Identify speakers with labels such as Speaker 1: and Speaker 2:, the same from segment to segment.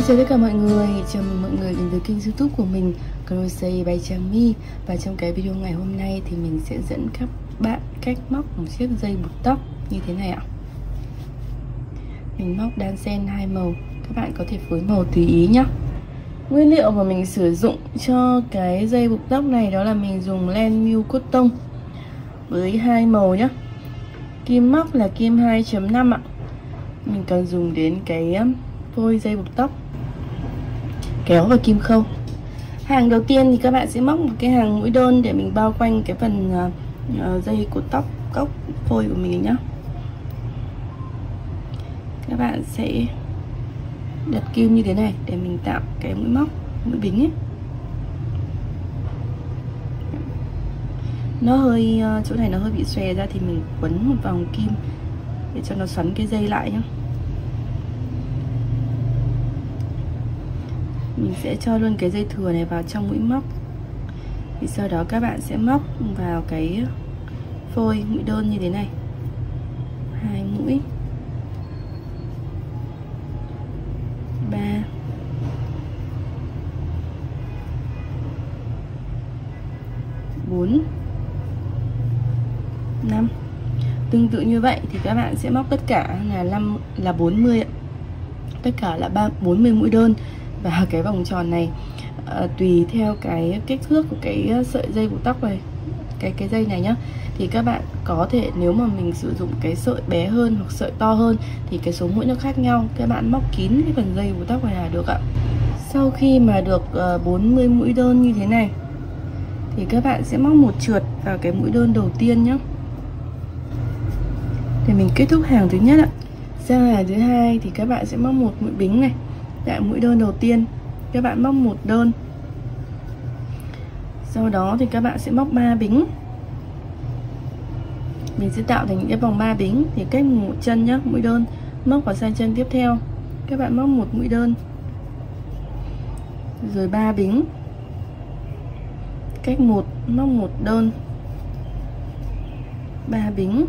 Speaker 1: chào tất cả mọi người, chào mừng mọi người đến với kênh YouTube của mình Crochet by Trà My. Và trong cái video ngày hôm nay thì mình sẽ dẫn các bạn cách móc một chiếc dây buộc tóc như thế này ạ. Mình móc đan xen 2 màu, các bạn có thể phối màu tùy ý nhé. Nguyên liệu mà mình sử dụng cho cái dây buộc tóc này đó là mình dùng len miu cotton với 2 màu nhé. Kim móc là kim 2.5 ạ. Mình cần dùng đến cái phôi dây buộc tóc, kéo và kim khâu. Hàng đầu tiên thì các bạn sẽ móc một cái hàng mũi đơn để mình bao quanh cái phần dây cột tóc gốc phôi của mình nhé. Các bạn sẽ đặt kim như thế này để mình tạo cái mũi móc, mũi bính ấy. Nó hơi chỗ này nó hơi bị xòe ra thì mình quấn một vòng kim để cho nó xoắn cái dây lại nhé. Mình sẽ cho luôn cái dây thừa này vào trong mũi móc. Thì sau đó các bạn sẽ móc vào cái phôi mũi đơn như thế này, 2 mũi, 3, 4, 5. Tương tự như vậy thì các bạn sẽ móc tất cả là 40 ạ. Tất cả là 40 mũi đơn và cái vòng tròn này tùy theo cái kích thước của cái sợi dây buộc tóc này, cái dây này nhá, thì các bạn có thể, nếu mà mình sử dụng cái sợi bé hơn hoặc sợi to hơn thì cái số mũi nó khác nhau, các bạn móc kín cái phần dây buộc tóc này là được ạ. Sau khi mà được 40 mũi đơn như thế này thì các bạn sẽ móc một trượt vào cái mũi đơn đầu tiên nhé, để mình kết thúc hàng thứ nhất ạ. Sang hàng thứ hai thì các bạn sẽ móc một mũi bính này tại mũi đơn đầu tiên, các bạn móc một đơn. Sau đó thì các bạn sẽ móc 3 bính. Mình sẽ tạo thành những cái vòng 3 bính thì cách một chân nhé, mũi đơn, móc vào sang chân tiếp theo, các bạn móc một mũi đơn, rồi 3 bính, cách một móc một đơn, 3 bính,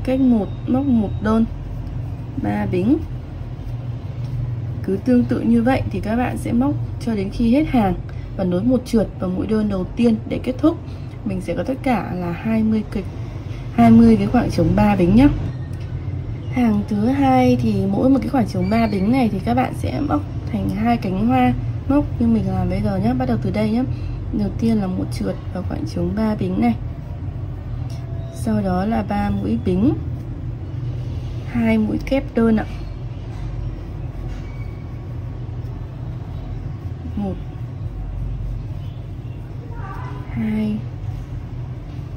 Speaker 1: cách một móc một đơn, 3 bính. Cứ tương tự như vậy thì các bạn sẽ móc cho đến khi hết hàng và nối một trượt vào mũi đơn đầu tiên để kết thúc. Mình sẽ có tất cả là 20 cái khoảng trống 3 bính nhé. Hàng thứ hai thì mỗi một cái khoảng trống 3 bính này thì các bạn sẽ móc thành 2 cánh hoa, móc như mình làm bây giờ nhé. Bắt đầu từ đây nhé. Đầu tiên là một trượt vào khoảng trống 3 bính này, sau đó là 3 mũi bính, 2 mũi kép đơn ạ, 1, 2,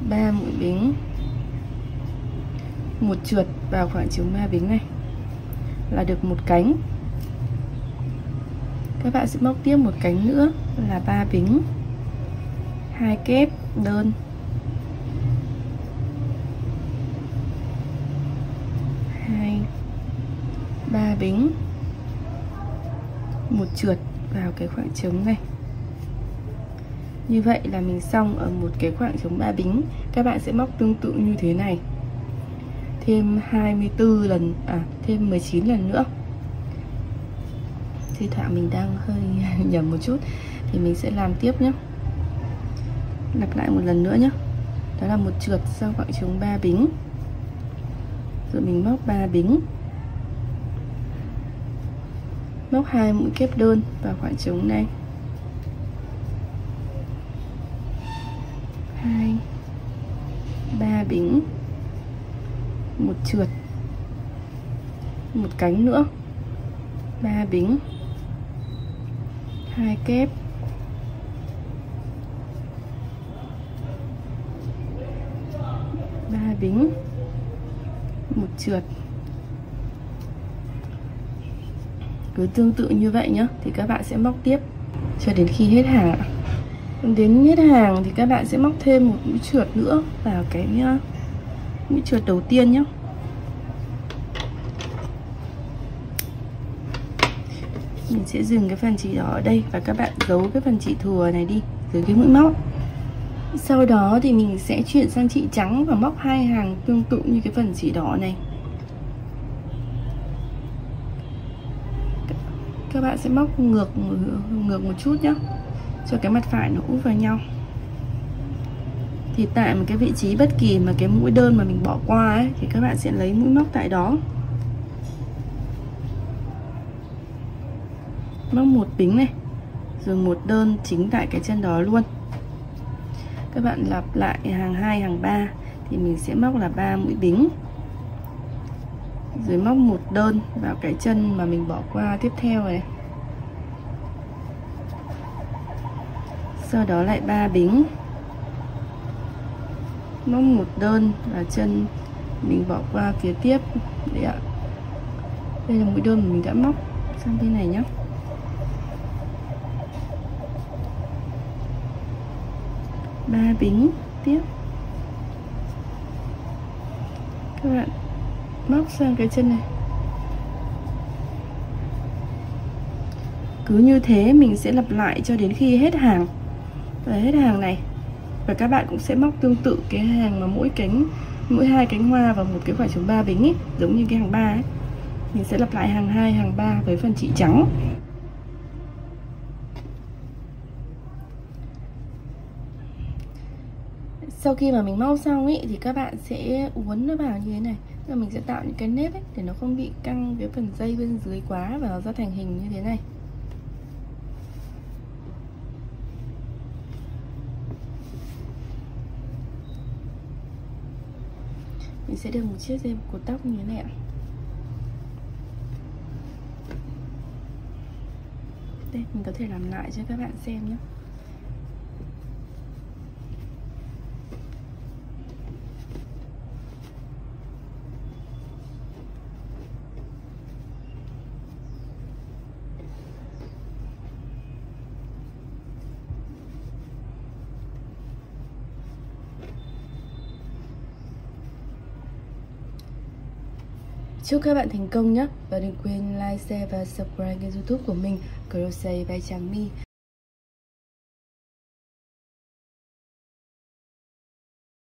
Speaker 1: 3 mũi bính, một trượt vào khoảng trống 3 bính này là được một cánh. Các bạn sẽ móc tiếp một cánh nữa là 3 bính, 2 kép đơn, 2, 3 bính, một trượt vào cái khoảng trống này. Như vậy là mình xong ở một cái khoảng trống 3 bính. Các bạn sẽ móc tương tự như thế này thêm 24 lần, thêm 19 lần nữa. Thi thoảng mình đang hơi nhầm một chút thì mình sẽ làm tiếp nhé. Lặp lại một lần nữa nhé. Đó là một trượt sau khoảng trống 3 bính, rồi mình móc 3 bính, móc 2 mũi kép đơn vào khoảng trống này, 2, 3 bính, một trượt, một cánh nữa, 3 bính, 2 kép, 3 bính, một trượt. Cứ tương tự như vậy nhé, thì các bạn sẽ móc tiếp cho đến khi hết hàng. Đến hết hàng thì các bạn sẽ móc thêm một mũi trượt nữa vào cái mũi trượt đầu tiên nhé. Mình sẽ dừng cái phần chỉ đỏ ở đây và các bạn giấu cái phần chỉ thừa này đi dưới cái mũi móc. Sau đó thì mình sẽ chuyển sang chỉ trắng và móc 2 hàng tương tự như cái phần chỉ đỏ này. các bạn sẽ móc ngược một chút nhé, cho cái mặt phải nó úp vào nhau. Thì tại một cái vị trí bất kỳ mà cái mũi đơn mà mình bỏ qua ấy, thì các bạn sẽ lấy mũi móc tại đó, móc một bính này, rồi một đơn chính tại cái chân đó luôn. Các bạn lặp lại hàng 2, hàng 3 thì mình sẽ móc là 3 mũi bính, rồi móc một đơn vào cái chân mà mình bỏ qua tiếp theo này. Sau đó lại 3 bính, móc một đơn vào chân mình bỏ qua phía tiếp. Đấy ạ. Đây là mũi đơn mà mình đã móc sang bên này nhé. Ba bính tiếp. Các bạn móc sang cái chân này. Cứ như thế mình sẽ lặp lại cho đến khi hết hàng. Và hết hàng này. Và các bạn cũng sẽ móc tương tự cái hàng mà mỗi hai cánh hoa và một cái khoảng trống 3 bính ấy, giống như cái hàng 3 ấy. Mình sẽ lặp lại hàng 2, hàng 3 với phần chỉ trắng. Sau khi mà mình móc xong ấy thì các bạn sẽ uốn nó vào như thế này. Và mình sẽ tạo những cái nếp ấy để nó không bị căng cái phần dây bên dưới quá và nó ra thành hình như thế này. Mình sẽ được một chiếc dây cột tóc như thế này ạ. Đây, mình có thể làm lại cho các bạn xem nhé. Chúc các bạn thành công nhé. Và đừng quên like, share và subscribe kênh YouTube của mình Crochet by Tràng My